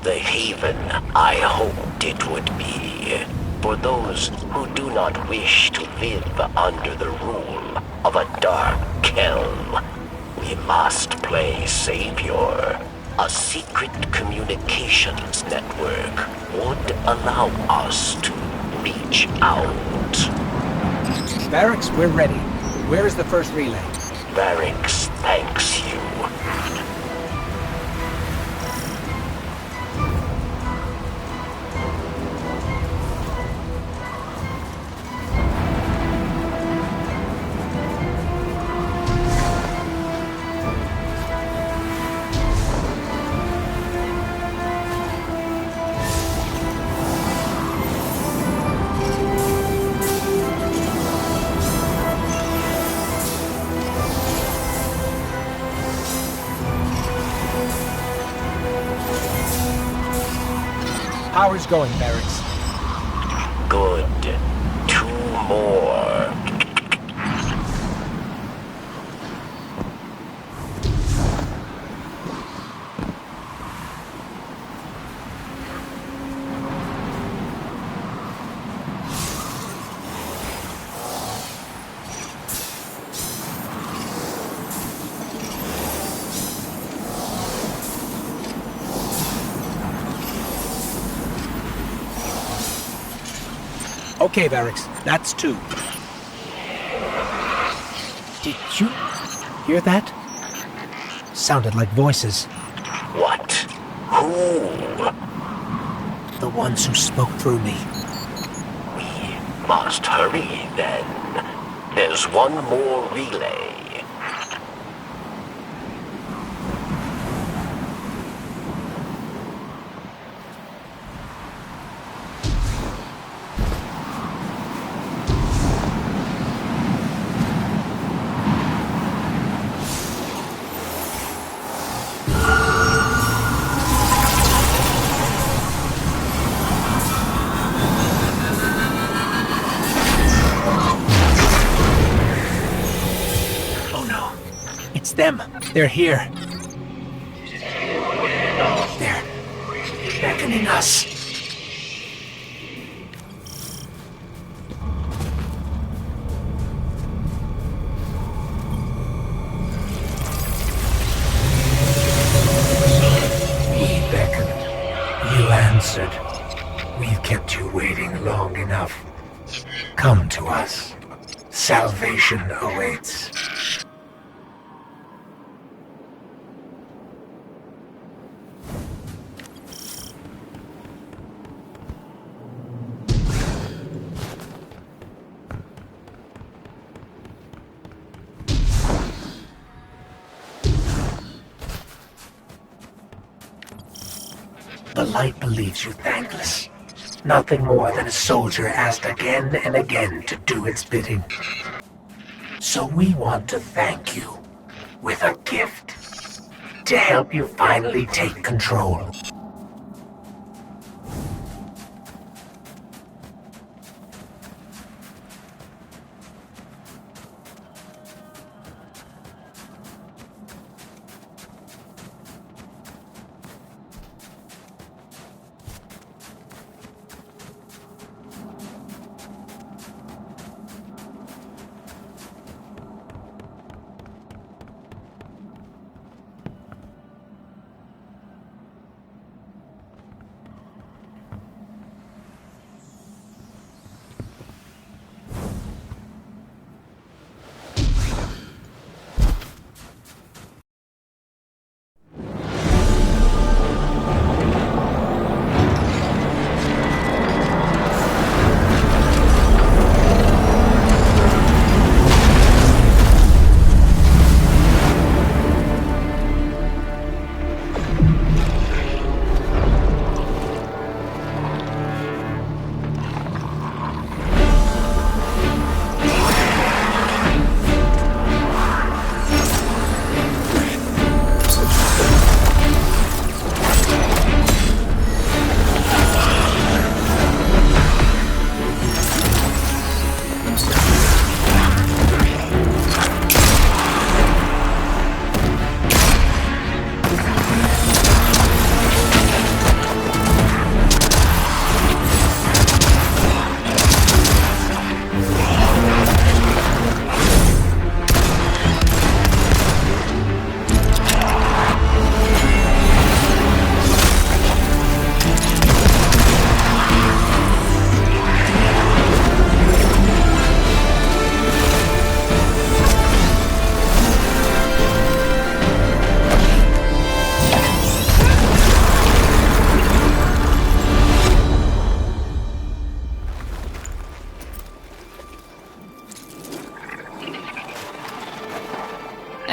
The haven I hoped it would be. For those who do not wish to live under the rule of a dark kelm, we must play savior. A secret communications network would allow us to reach out. Barracks, we're ready. Where is the first relay? Barracks thanks you. Power's going, Barracks. Good. 2 more. Okay, Barracks, that's 2. Did you hear that? Sounded like voices. What? Who? The ones who spoke through me. We must hurry then. There's 1 more relay. Them. They're here. They're beckoning us. We beckoned. You answered. We've kept you waiting long enough. Come to us. Salvation awaits. The light believes you thankless. Nothing more than a soldier asked again and again to do its bidding. So we want to thank you with a gift to help you finally take control.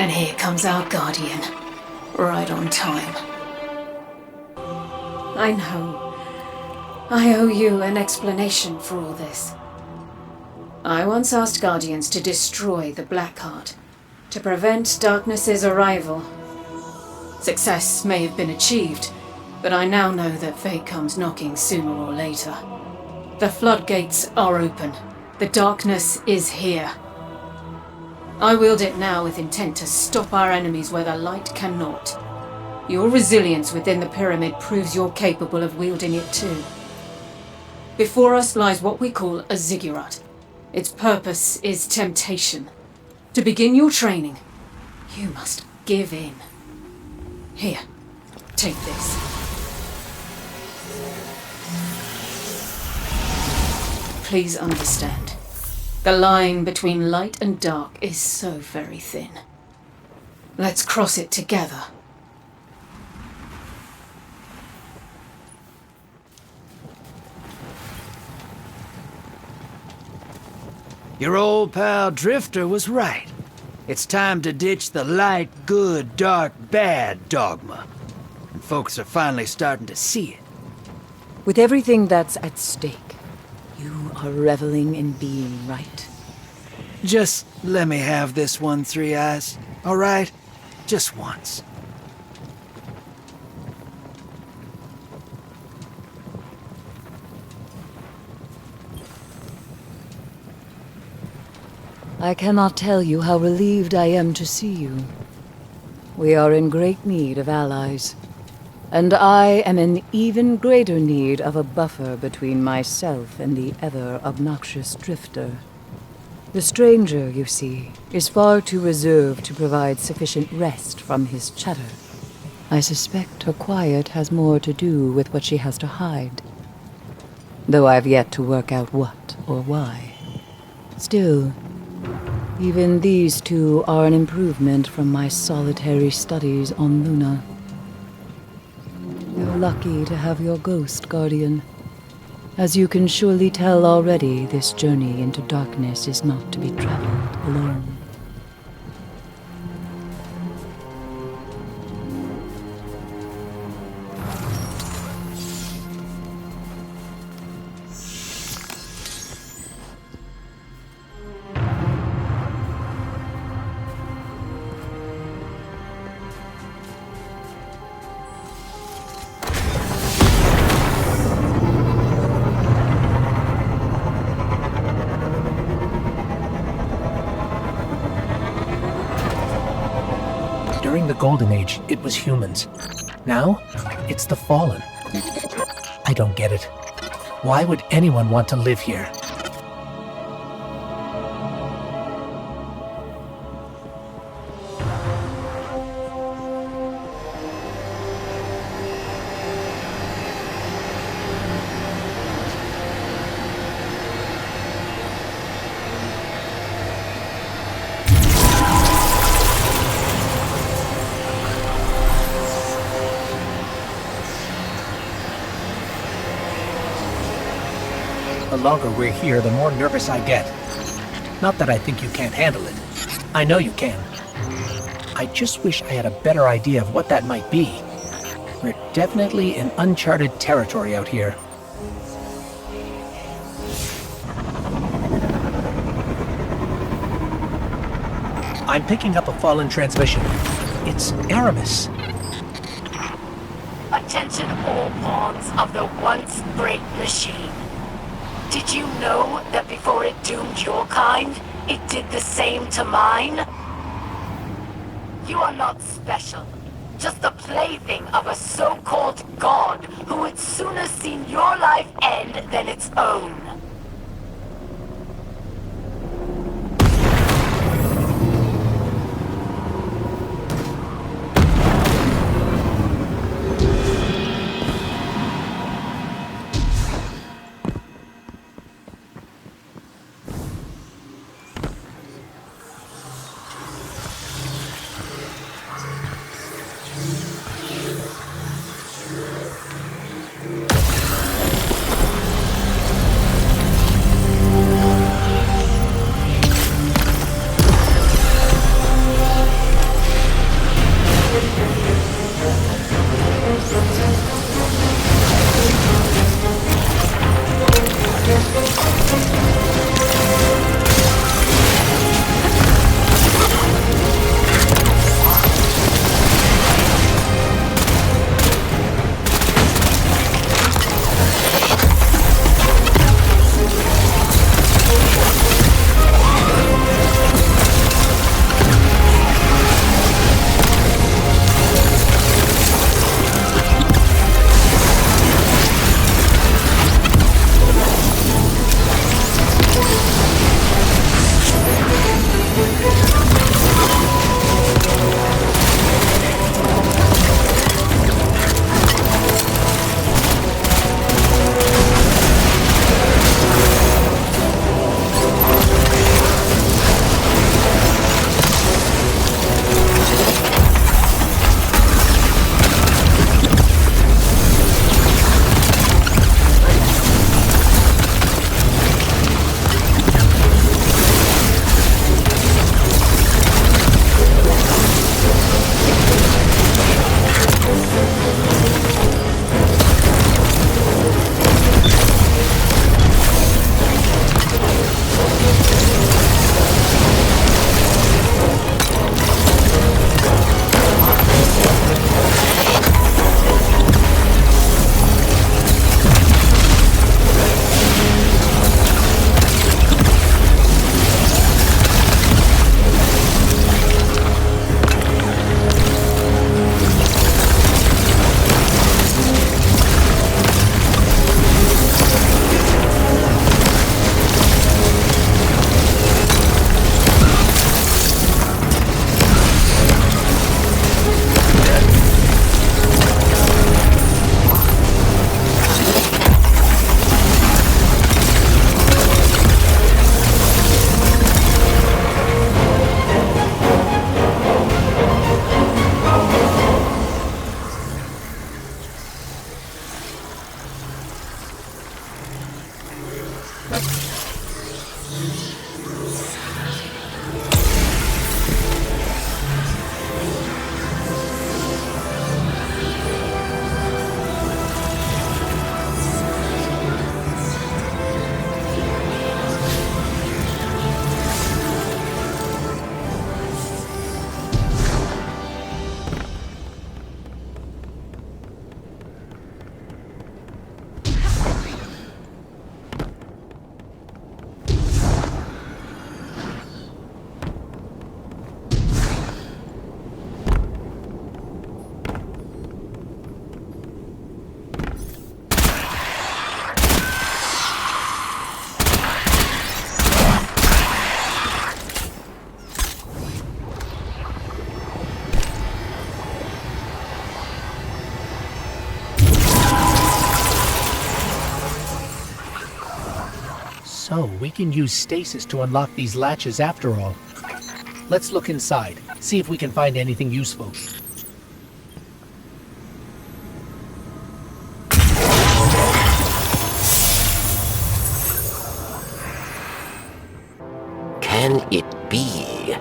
And here comes our guardian. Right on time. I know. I owe you an explanation for all this. I once asked Guardians to destroy the Black Heart, to prevent Darkness's arrival. Success may have been achieved, but I now know that fate comes knocking sooner or later. The floodgates are open. The darkness is here. I wield it now with intent to stop our enemies where the light cannot. Your resilience within the pyramid proves you're capable of wielding it too. Before us lies what we call a ziggurat. Its purpose is temptation. To begin your training, you must give in. Here, take this. Please understand. The line between light and dark is so very thin. Let's cross it together. Your old pal Drifter was right. It's time to ditch the light, good, dark, bad dogma. And folks are finally starting to see it. With everything that's at stake, you are reveling in being right. Just let me have this one, Three Eyes. All right? Just once. I cannot tell you how relieved I am to see you. We are in great need of allies. And I am in even greater need of a buffer between myself and the ever-obnoxious Drifter. The stranger, you see, is far too reserved to provide sufficient rest from his chatter. I suspect her quiet has more to do with what she has to hide. Though I've yet to work out what or why. Still, even these two are an improvement from my solitary studies on Luna. You're lucky to have your ghost, Guardian. As you can surely tell already, this journey into darkness is not to be traveled alone. During the Golden Age, it was humans. Now, it's the Fallen. I don't get it. Why would anyone want to live here? The longer we're here, the more nervous I get. Not that I think you can't handle it. I know you can. I just wish I had a better idea of what that might be. We're definitely in uncharted territory out here. I'm picking up a Fallen transmission. It's Aramis. Attention all pawns of the once great machine. Did you know that before it doomed your kind, it did the same to mine? You are not special. Just the plaything of a so-called god who would sooner seen your life end than its own. So, we can use stasis to unlock these latches after all. Let's look inside, see if we can find anything useful. Can it be?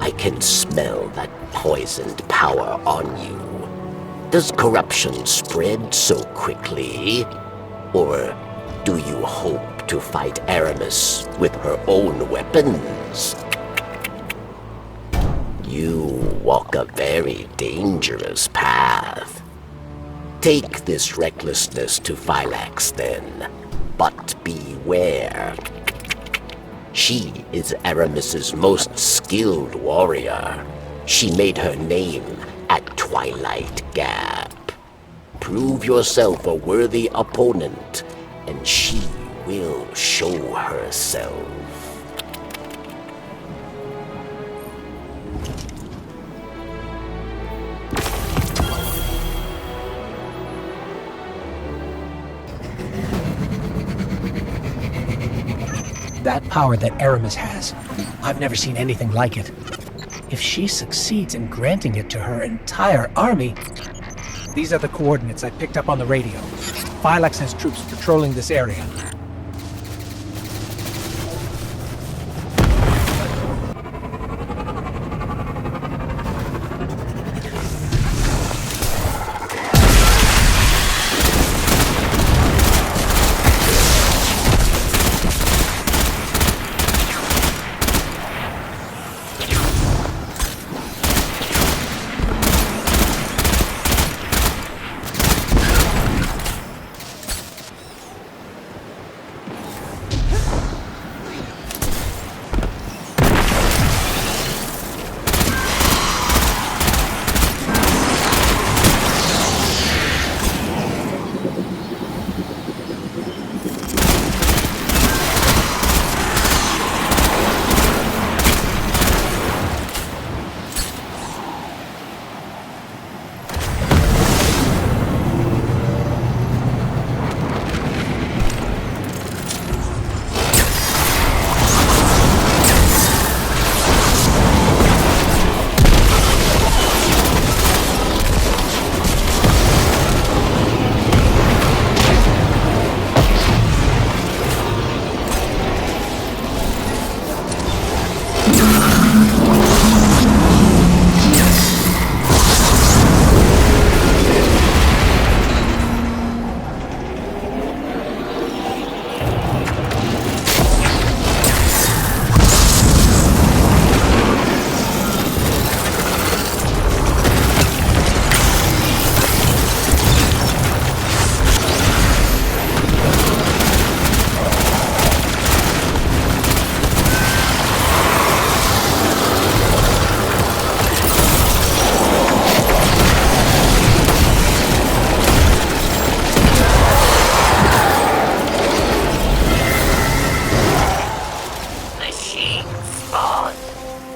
I can smell that poisoned power on you. Does corruption spread so quickly? Or do you hope to fight Aramis with her own weapons? You walk a very dangerous path. Take this recklessness to Phylax then, but beware. She is Aramis's most skilled warrior. She made her name at Twilight Gap. Prove yourself a worthy opponent, and she will show herself. That power that Aramis has, I've never seen anything like it. If she succeeds in granting it to her entire army... These are the coordinates I picked up on the radio. Phylax has troops patrolling this area.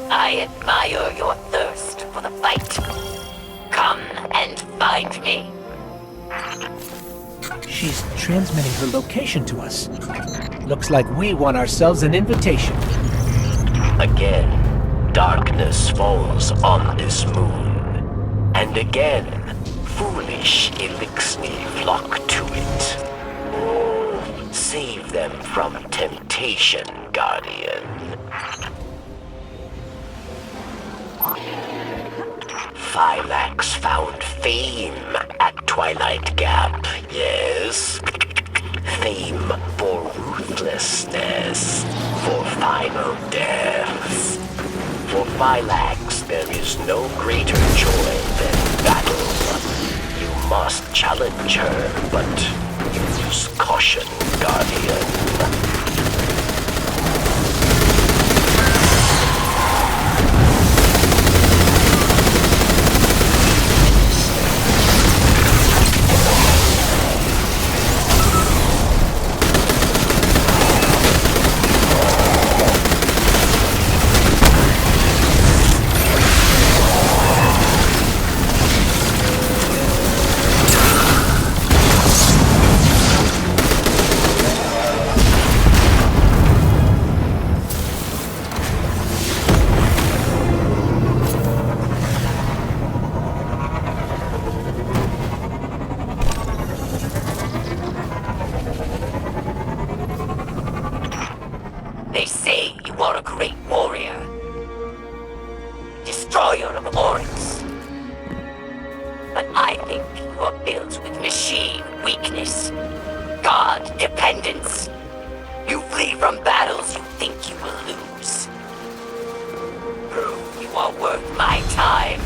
I admire your thirst for the fight. Come and find me. She's transmitting her location to us. Looks like we won ourselves an invitation. Again, darkness falls on this moon. And again, foolish Elixni flock to it. Save them from temptation, Guardian. Phylax found fame at Twilight Gap, yes? Fame for ruthlessness, for final death. For Phylax, there is no greater joy than battle. You must challenge her, but use caution, Guardian. great warrior. Destroyer of Oryx. But I think you are built with machine weakness. God dependence. You flee from battles you think you will lose. Prove you are worth my time.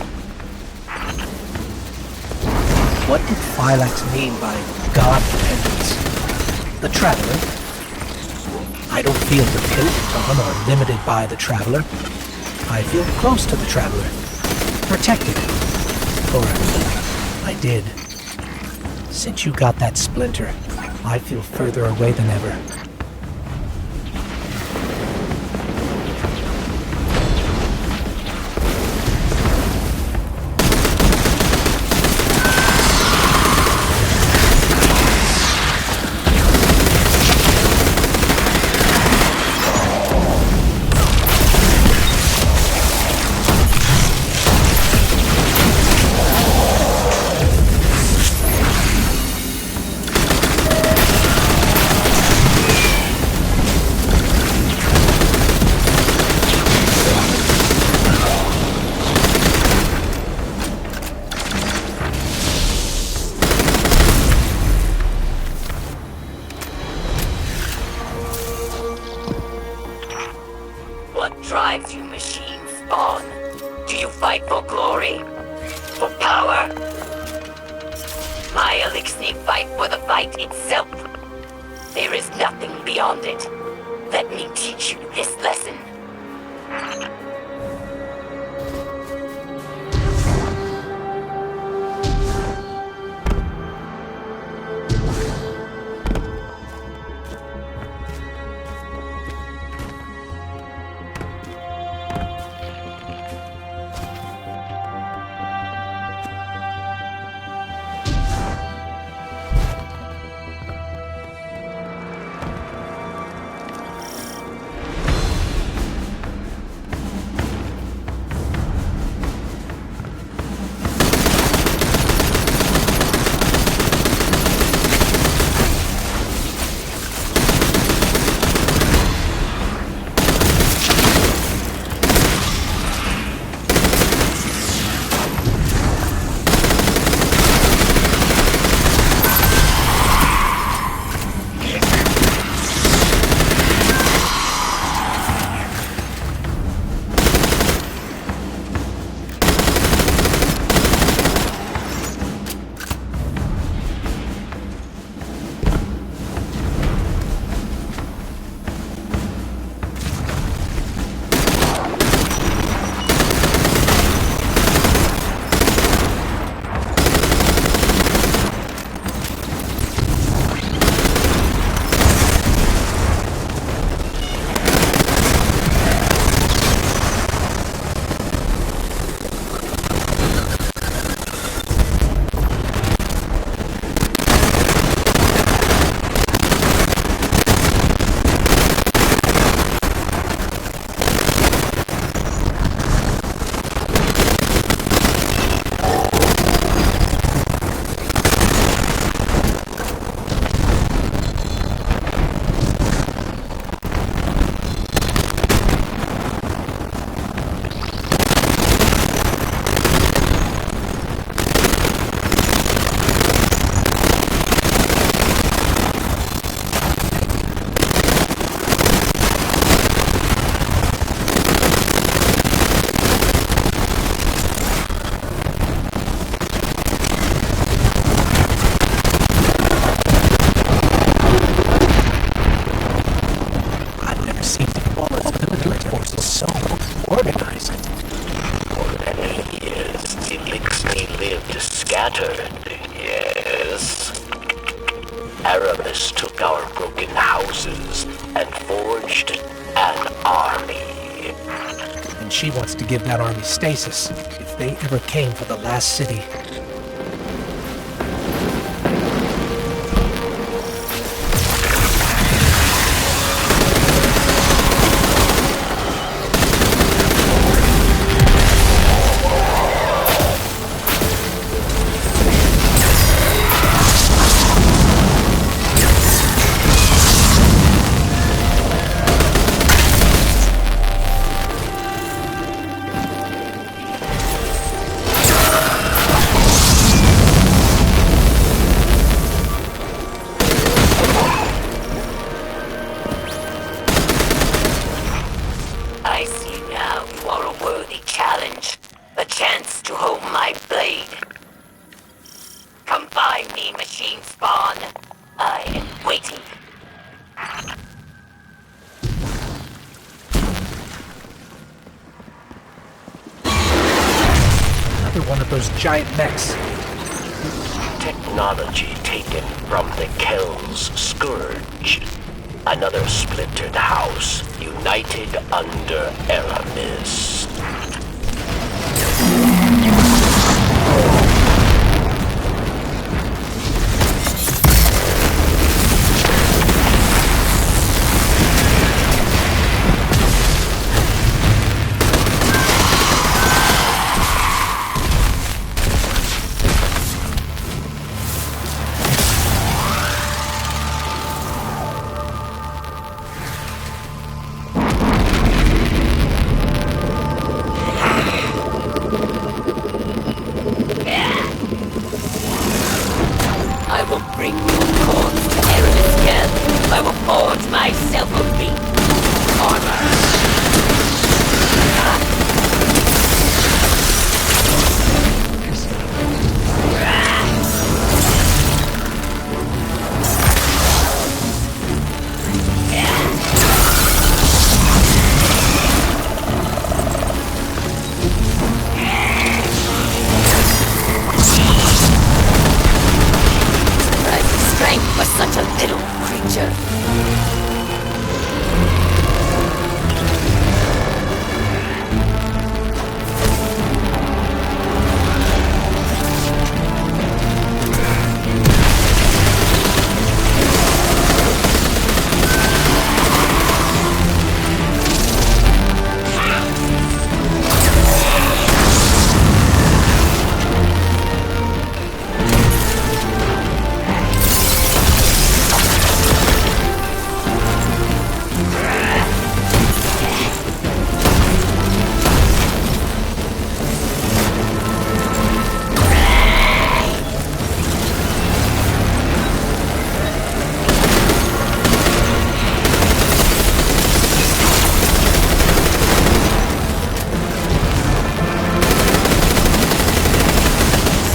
What did Phylax mean by god dependence? The Traveler? I don't feel dependent on or limited by the Traveler. I feel close to the Traveler. Protected. Or I did. Since you got that splinter, I feel further away than ever. What drives you, machine spawn? Do you fight for glory? For power? My Elixir fight for the fight itself. There is nothing beyond it. Let me teach you this lesson. Scattered, yes. Aramis took our broken houses and forged an army. And she wants to give that army stasis, if they ever came for the last city. another one of those giant mechs. Technology taken from the Kel's scourge. Another splintered house, united under Aramis. I will bring your corpse to Aramis again. I will forge myself a beat armor. Strength for such a little creature.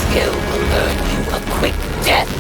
Skill will earn you a quick death.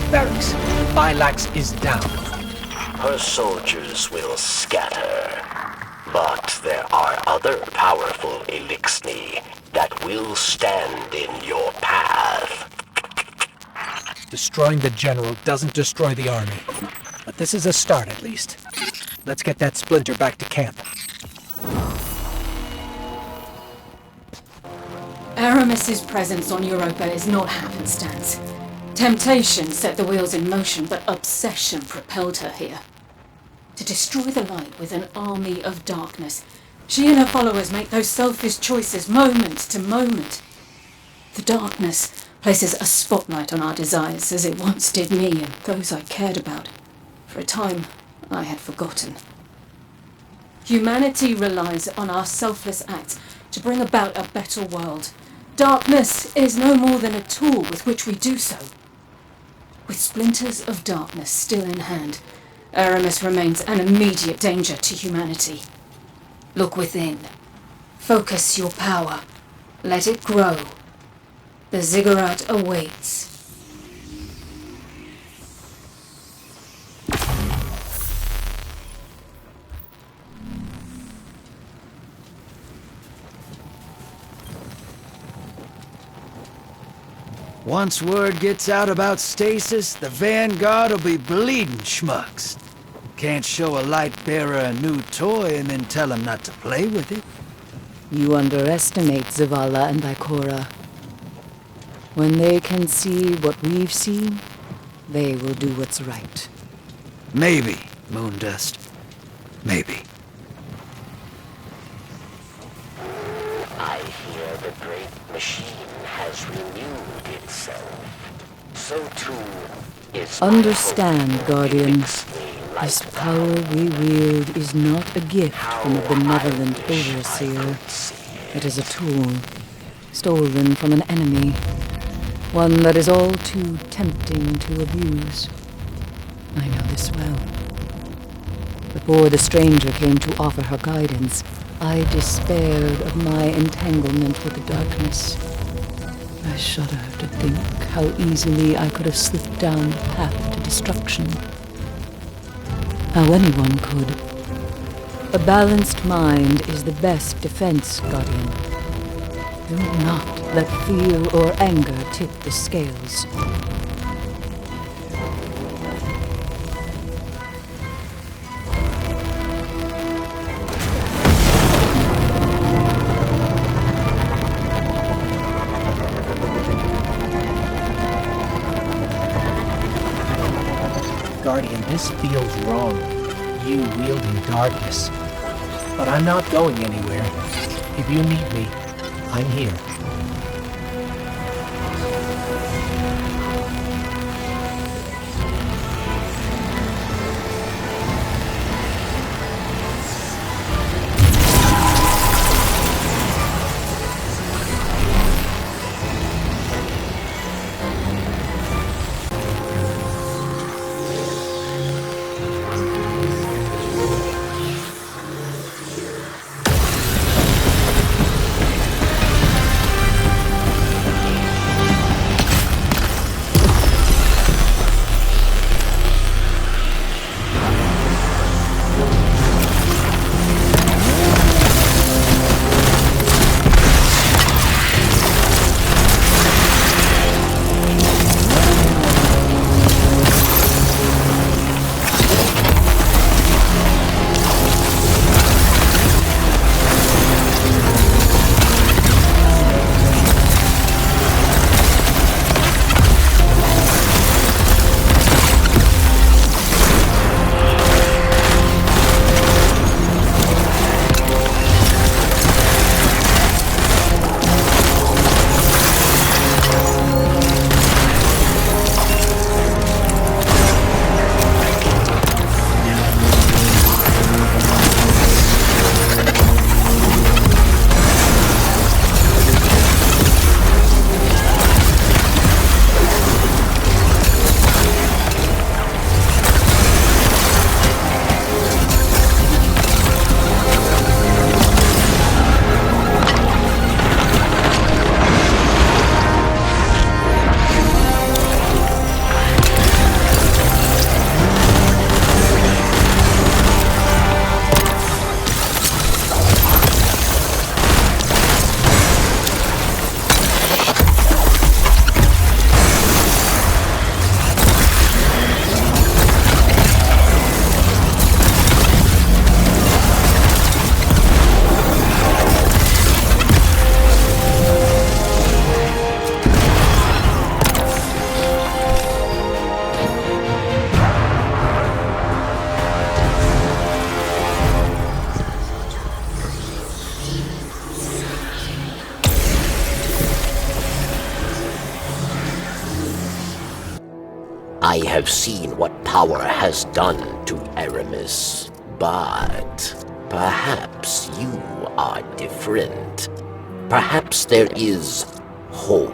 Barracks. Bilax is down. Her soldiers will scatter. But there are other powerful Elixni that will stand in your path. Destroying the general doesn't destroy the army. But this is a start, at least. Let's get that splinter back to camp. Aramis's presence on Europa is not happenstance. Temptation set the wheels in motion, but obsession propelled her here. To destroy the light with an army of darkness, she and her followers make those selfish choices moment to moment. The darkness places a spotlight on our desires, as it once did me and those I cared about. For a time, I had forgotten. Humanity relies on our selfless acts to bring about a better world. Darkness is no more than a tool with which we do so. With splinters of darkness still in hand, Aramis remains an immediate danger to humanity. Look within. Focus your power. Let it grow. The ziggurat awaits. Once word gets out about stasis, the Vanguard will be bleeding schmucks. Can't show a light bearer a new toy and then tell him not to play with it. You underestimate Zavala and Ikora. When they can see what we've seen, they will do what's right. Maybe, Moondust. Maybe. I hear the great machine has renewed itself. So too is Understand, Guardian. This power we wield is not a gift from a benevolent overseer. It is a tool, stolen from an enemy. One that is all too tempting to abuse. I know this well. Before the stranger came to offer her guidance, I despaired of my entanglement with the darkness. I shudder to think how easily I could have slipped down the path to destruction. How anyone could. A balanced mind is the best defense, Guardian. Do not let fear or anger tip the scales. Guardian, this feels wrong. You wielding darkness. But I'm not going anywhere. If you need me, I'm here. I have seen what power has done to Aramis, but perhaps you are different. Perhaps there is hope.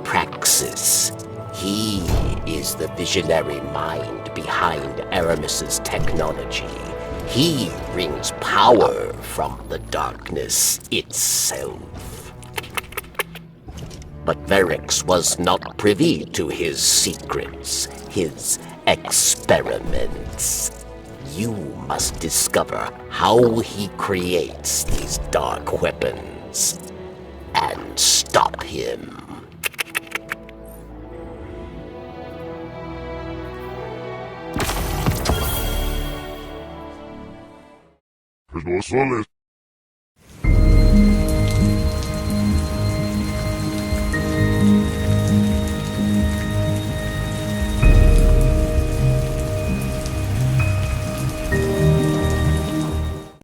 Praxis. He is the visionary mind behind Aramis's technology. He brings power from the darkness itself. But Varix was not privy to his secrets, his experiments. You must discover how he creates these dark weapons and stop him. Pues no soles.